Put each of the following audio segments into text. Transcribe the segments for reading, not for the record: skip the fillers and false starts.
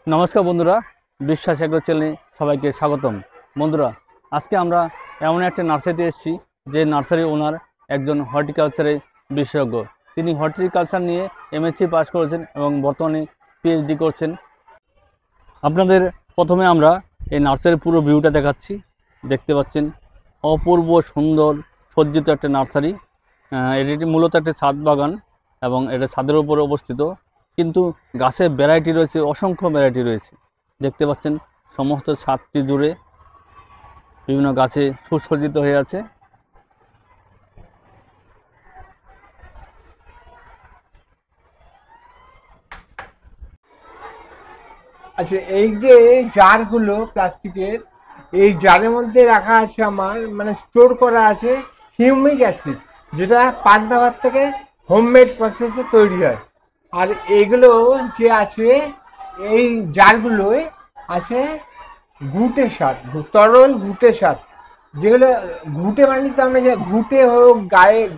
নমস্কার বন্ধুরা, বিশ্বাস এগ্রো চ্যানেলে সবাইকে স্বাগতম। বন্ধুরা, আজকে আমরা এমন একটা নার্সারিতে এসেছি যে নার্সারি ওনার একজন হর্টিকালচারের বিশেষজ্ঞ। তিনি হর্টিকালচার নিয়ে এমএসসি পাস করেছেন এবং বর্তমানে পিএইচডি করছেন। আপনাদের প্রথমে আমরা এই নার্সারির পুরো ভিউটা দেখাচ্ছি। দেখতে পাচ্ছেন অপূর্ব সুন্দর সজ্জিত একটা নার্সারি। এটি মূলত একটা ছাদ বাগান এবং এটা ছাদের উপরে অবস্থিত, কিন্তু গাছের ভ্যারাইটি রয়েছে, অসংখ্য ভ্যারাইটি রয়েছে। দেখতে পাচ্ছেন সমস্ত ছাদটি জুড়ে বিভিন্ন গাছে সুসজ্জিত হয়ে আছে। আচ্ছা, এই যে জারগুলো প্লাস্টিকের, এই জারের মধ্যে রাখা আছে আমার স্টোর করা আছে হিউমিক অ্যাসিড, যেটা পান্তাভাত থেকে হোমমেড প্রসেসে তৈরি হয়। আর এইগুলো যে আছে, এই জারগুলোয় আছে ঘুঁটে সার, তরল ঘুঁটে সার, যেগুলো ঘুঁটে মানে তো আমরা যে ঘুঁটে হোক,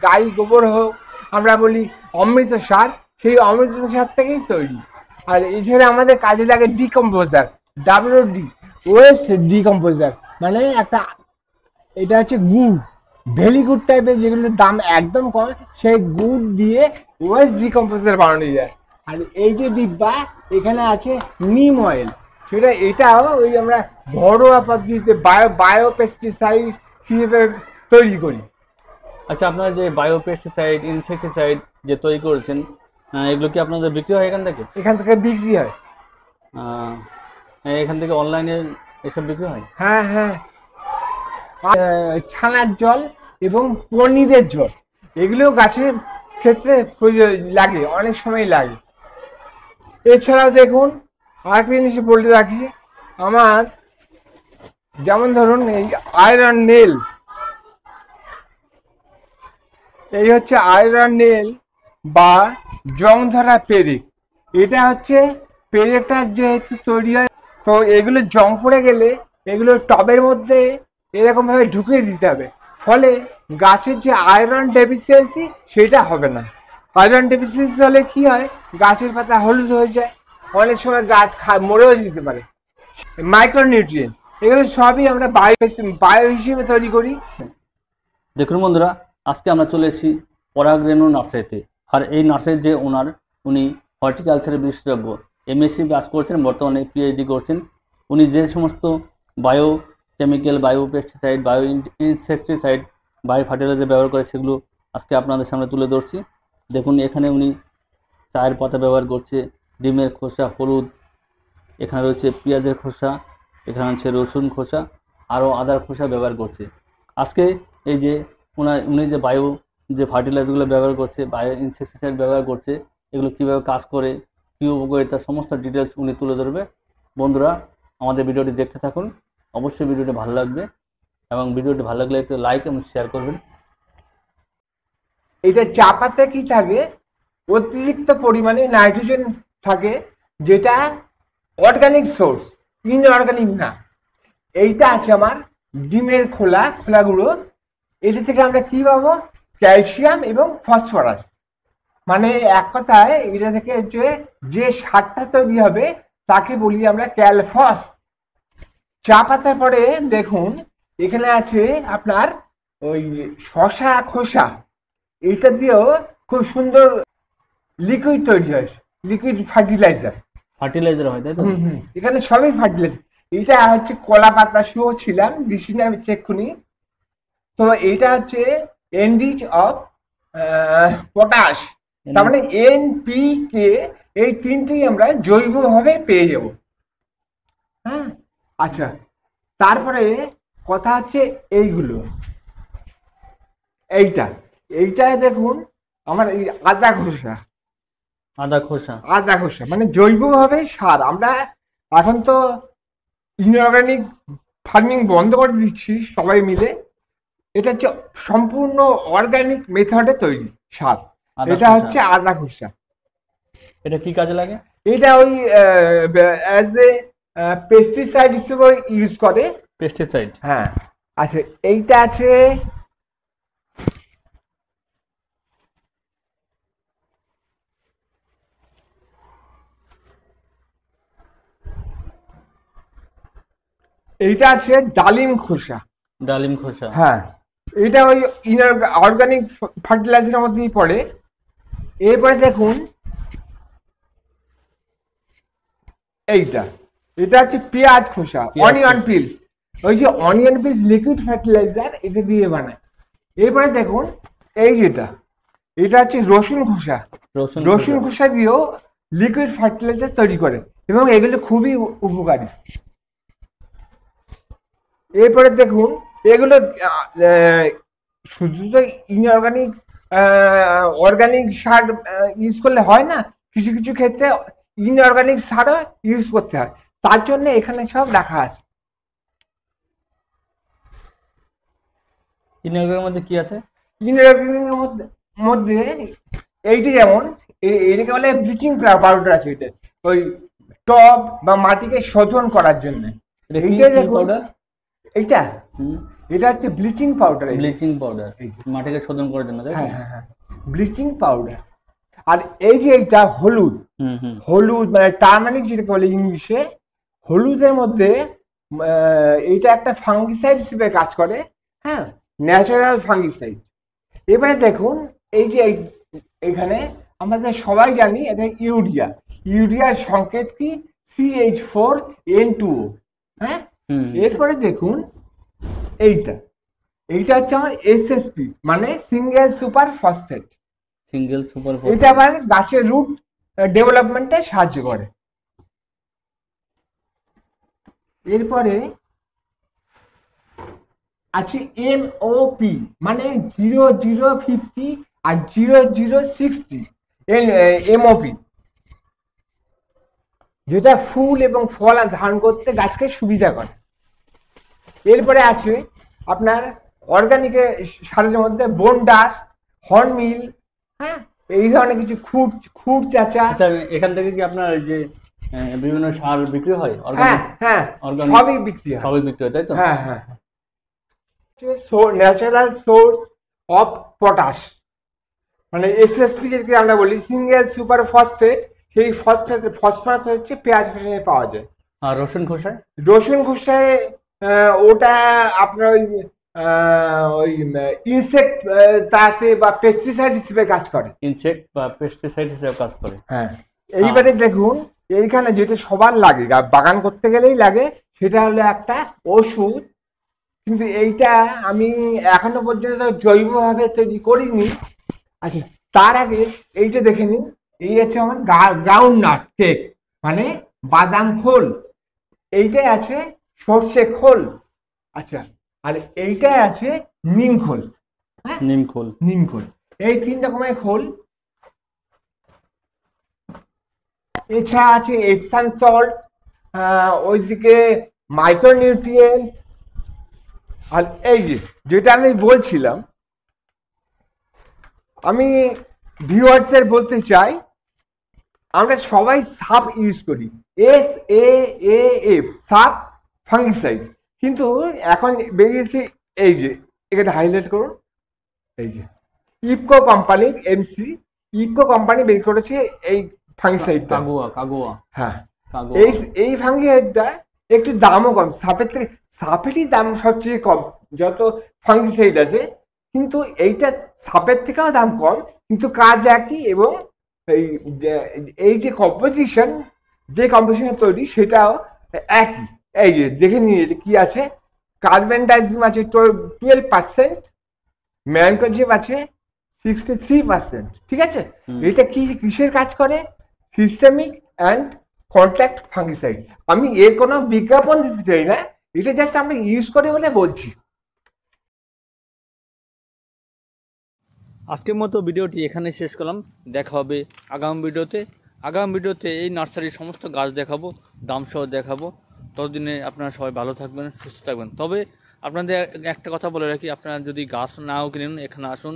গাই গোবর হোক, আমরা বলি অমৃত সার, সেই অমৃত সার থেকেই তৈরি। আর এছাড়া আমাদের কাজে লাগে ডিকম্পোজার, WD, ওয়েস্ট ডিকম্পোজার, মানে একটা, এটা হচ্ছে গুড়, ভেলি গুড টাইপের, যেগুলোর দাম একদম কম, সেই গুড় দিয়ে ওয়েস্ট ডিকম্পোজার বানানো যায়। আর এই যে ডিব্বা, এখানে আছে নিম অয়েল, এটাও ওই আমরা ঘরোয়া পদ্ধতিতে বায়ো পেস্টিসাইড হিসেবে তৈরি করি। আচ্ছা, আপনারা যে বায়ো পেস্টিসাইড, ইনসেকটিসাইড যে তৈরি করেছেন, এগুলো কি আপনাদের বিক্রি হয় এখান থেকে? এখান থেকে বিক্রি হয়। আহ, এখান থেকে অনলাইনে এসব বিক্রি হয়? হ্যাঁ হ্যাঁ, ছানার জল এবং পনিরের জল, এগুলো গাছের ক্ষেত্রে লাগে, অনেক সময় লাগে। এছাড়াও দেখুন, আরেকটা জিনিস বলে রাখি, আমার যেমন ধরুন এই আয়রন নেল, এই হচ্ছে আয়রন নেল বা জং ধরা পেরেক। এটা হচ্ছে পেরেকটা যেহেতু তৈরি হয়, তো এগুলো জং পড়ে গেলে এগুলো টবের মধ্যে এরকম ভাবে ঢুকিয়ে দিতে হবে, ফলে গাছের যে আয়রন ডেফিসিয়েন্সি সেটা হবে না। আয়রন ডেফিসিয়েন্সি হলে কি হয়, গাছের পাতা হলুদ হয়ে যায়, অনেক সময় গাছ মরেও যেতে পারে। মাইক্রোনিউট্রিয়েন্ট, এগুলো সবই আমরা বায়ো হিসেবে তৈরি করি। দেখুন বন্ধুরা, আজকে আমরা চলে এসেছি পরাগ রেণু নার্সারিতে। আর এই নার্সারির যে ওনার, উনি হর্টিকালচারের বিশেষজ্ঞ, এমএসসি পাস করছেন, বর্তমানে পিএইচডি করছেন। উনি যে সমস্ত bio chemical, bio pesticide, bio insecticide, bio fertiliser ব্যবহার করে, সেগুলো আজকে আপনাদের সামনে তুলে ধরছি। দেখুন, এখানে উনি চায়ের পাতা ব্যবহার করছে, ডিমের খোসা, হলুদ, এখানে রয়েছে পেঁয়াজের খোসা, এখানে আছে রসুন খোসা, আরও আদার খোসা ব্যবহার করছে। আজকে এই যে উনি যে বায়ো যে ফার্টিলাইজারগুলো ব্যবহার করছে, বায়ো ইনসেকটিসাইড ব্যবহার করছে, এগুলো কীভাবে কাজ করে, কী উপকারিতা, সমস্ত ডিটেলস উনি তুলে ধরবে। বন্ধুরা, আমাদের ভিডিওটি দেখতে থাকুন। অবশ্যই ভিডিওটি ভালো লাগবে, এবং ভিডিওটি ভালো লাগলে একটু লাইক এবং শেয়ার করবেন। এটা চা পাতায় কি থাকে, অতিরিক্ত পরিমাণে নাইট্রোজেন থাকে, যেটা অর্গানিক সোর্স, ইনঅর্গানিক না। এইটা আছে আমার ডিমের খোলাগুলো, এটা থেকে আমরা কি পাবো, ক্যালসিয়াম এবং ফসফরাস। মানে এক কথায় এটা থেকে যে সারটা তৈরি হবে তাকে বলি আমরা ক্যালফস। চা পাতার পরে দেখুন, এখানে আছে আপনার ওই শশা খোসা, এইটা দিয়েও খুব সুন্দর লিকুইড তৈরি হয়, লিকুইড ফার্টিলাইজার। ফার্টিলাইজার হয়, তাই তো? এখানে সবই ফার্টিলাইজার। এটা হচ্ছে কলা পাতা শুও ছিলাম, ডিসিনে আমি চেক করি। তো এইটা হচ্ছে এনরিচ অফ পটাশ, তার মানে NPK, এই তিনটেই আমরা জৈবভাবে পেয়ে যাব। হ্যাঁ, আচ্ছা, তারপরে কথা হচ্ছে এইগুলো, এইটা এইটা দেখুন, আমার এই আদা খোসা, মানে জৈবভাবে সার। আমরা এখন তো ইনঅর্গানিক ফার্মিং বন্ধ করে দিচ্ছি সবাই মিলে, এটা হচ্ছে সম্পূর্ণ অর্গানিক মেথডে তৈরি সার। এটা হচ্ছে আদা খোসা। এটা কি কাজে লাগে? এটা ওই অ্যাজ এ পেস্টিসাইড হিসেবে ইউজ করে। পেস্টিসাইড, হ্যাঁ। আচ্ছা, এইটা আছে এইটা আছে ডালিম খোসা। ডালিম খোসা। হ্যাঁ, এটা ওই অর্গানিক ফার্টিলাইজারের মধ্যেই পড়ে। এরপরে দেখুন এইটা, এটা হচ্ছে পেঁয়াজ খোসা, অনিয়ন পিলস। ওই যে অনিয়ন পিলস লিকুইড ফার্টিলাইজার এটা দিয়ে বানায়। এরপরে দেখুন এই যেটা, এটা হচ্ছে রসুন খোসা। রসুন খোসা দিয়েও লিকুইড ফার্টিলাইজার তৈরি করে এবং এগুলো খুবই উপকারী। এরপরে দেখুন এগুলো শুধু তো ইনঅর্গানিক অর্গানিক সার ইউজ করলে হয় না, কিছু কিছু ক্ষেত্রে ইনঅর্গানিক সারও ইউজ করতে হয়, তার জন্য এখানে সব রাখা আছে। ইনঅর্গানিকের মধ্যে কি আছে? ইনঅর্গানিকের মধ্যে এইটি যেমন এটাকে বলে ব্লিচিং পাউডার আছে, এটা ওই টব বা মাটিকে শোধন করার জন্য। এইটা দেখুন এইটা, এটা হচ্ছে ব্লিচিং পাউডার। ব্লিচিং পাউডার মাটিকে শোধন করার জন্য, তাই তো? হ্যাঁ হ্যাঁ, ব্লিচিং পাউডার। আর এই যে এইটা হলুদ, হলুদ মানে টার্মারিক যেটাকে বলে ইংলিশে, হলুদের মধ্যে এইটা একটা ফাঙ্গিসাইড হিসেবে কাজ করে। হ্যাঁ, ন্যাচারাল ফাঙ্গিসাইড। এবারে দেখুন এই যে এখানে আমাদের সবাই জানি এটা ইউরিয়া। ইউরিয়ার সংকেত কি? CH4N2O। হ্যাঁ, এরপরে দেখুন এইটা, এইটা হচ্ছে আমার SSP মানে single super phosphate. Single super এটা আবার গাছের রুট ডেভেলপমেন্টে সাহায্য করে। এরপরে আছে MOP মানে 0050 আর 0060 MOP, যেটা ফুল এবং ফল ধারণ করতে গাছকে সুবিধা করে। এরপরে আছে আপনার অর্গানিক সারের মধ্যে বোন ডাস্ট, হর্নমিল, হ্যাঁ, এই ধরনের কিছু খুঁট চাচা। এখান থেকে কি আপনার যে বিভিন্ন সার বিক্রি হয়? হ্যাঁ হ্যাঁ, সবই বিক্রি হয়, সবই বিক্রি হয়, তাই তো? হ্যাঁ হ্যাঁ। ন্যাচারাল সোর্স অফ পটাশ মানে SSP যেটাকে আমরা বলি সিঙ্গেল সুপার ফসফেট, সেই ফসফরাস হচ্ছে পেঁয়াজ খোসায় পাওয়া যায়। আর রসুন খোসায়? রসুন খোসায় ওটা আপনার ওই ইনসেক্ট তাতে বা পেস্টিসাইড হিসেবে কাজ করে। ইনসেক্ট বা পেস্টিসাইড হিসেবে কাজ করে, হ্যাঁ। এইবারে দেখুন এইখানে যেটা সবার লাগে, বাগান করতে গেলেই লাগে, সেটা হলো একটা ওষুধ। কিন্তু এইটা আমি এখনো পর্যন্ত জৈবভাবে তৈরি করিনি। আচ্ছা, তার আগে এইটা দেখে নিন, এই আছে আমার গ্রাউন্ড নাট কেক মানে বাদাম খোল, এইটাই আছে সর্ষে খোল। আচ্ছা, আর এইটাই আছে নিম খোল। হ্যাঁ, নিম খোল, এই 3 রকমের খোল। এছাড়া আছে এপসাম সল্ট, ওইদিকে মাইক্রোনিউট্রিয়েন্ট। আর এই যেটা আমি বলছিলাম, আমি ভিউয়ার্সদের বলতে চাই, আমরা সবাই সাপ ইউজ করি, SAAF সাপ ফাঙ্গিসাইড, কিন্তু এখন বেরিয়েছে এই যে, এখানে হাইলাইট করুন, এই যে ইফকো কোম্পানি ইফকো কোম্পানি বের করেছে এই ফাঙ্গিসাইডটা, কাগুয়া। হ্যাঁ, এই ফাঙ্গিসাইডটা একটু দামও কম, সাপেরই দাম সবচেয়ে কম যত ফাঙ্গিসাইড আছে, কিন্তু এইটা সাপের থেকেও দাম কম, কিন্তু কাজ একই। এবং এই যে কম্পোজিশন তৈরি সেটাও একই। এই যে দেখে নিয়ে কি আছে, কার্বন ডাইজিম আছে 12%, ম্যানকোজিম আছে 63%। ঠিক আছে, এটা কিসের কাজ করে? Systemic and contact fungicide. আমি এর কোনো বিজ্ঞাপন দিতে চাই না, এটা জাস্ট আমরা ইউজ করে বলে বলছি। আজকের মতো ভিডিওটি এখানে শেষ করলাম। দেখা হবে আগামী ভিডিওতে এই নার্সারির সমস্ত গাছ দেখাবো, দাম সহ দেখাবো। ততদিনে আপনারা সবাই ভালো থাকবেন, সুস্থ থাকবেন। তবে আপনাদের একটা কথা বলে রাখি, আপনারা যদি গাছ নাও কিনেন, এখানে আসুন,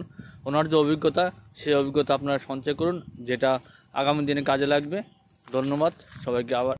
ওনার যে অভিজ্ঞতা সেই অভিজ্ঞতা আপনারা সঞ্চয় করুন, যেটা আগামী দিনে কাজে লাগবে। ধন্যবাদ সবাইকে। আবার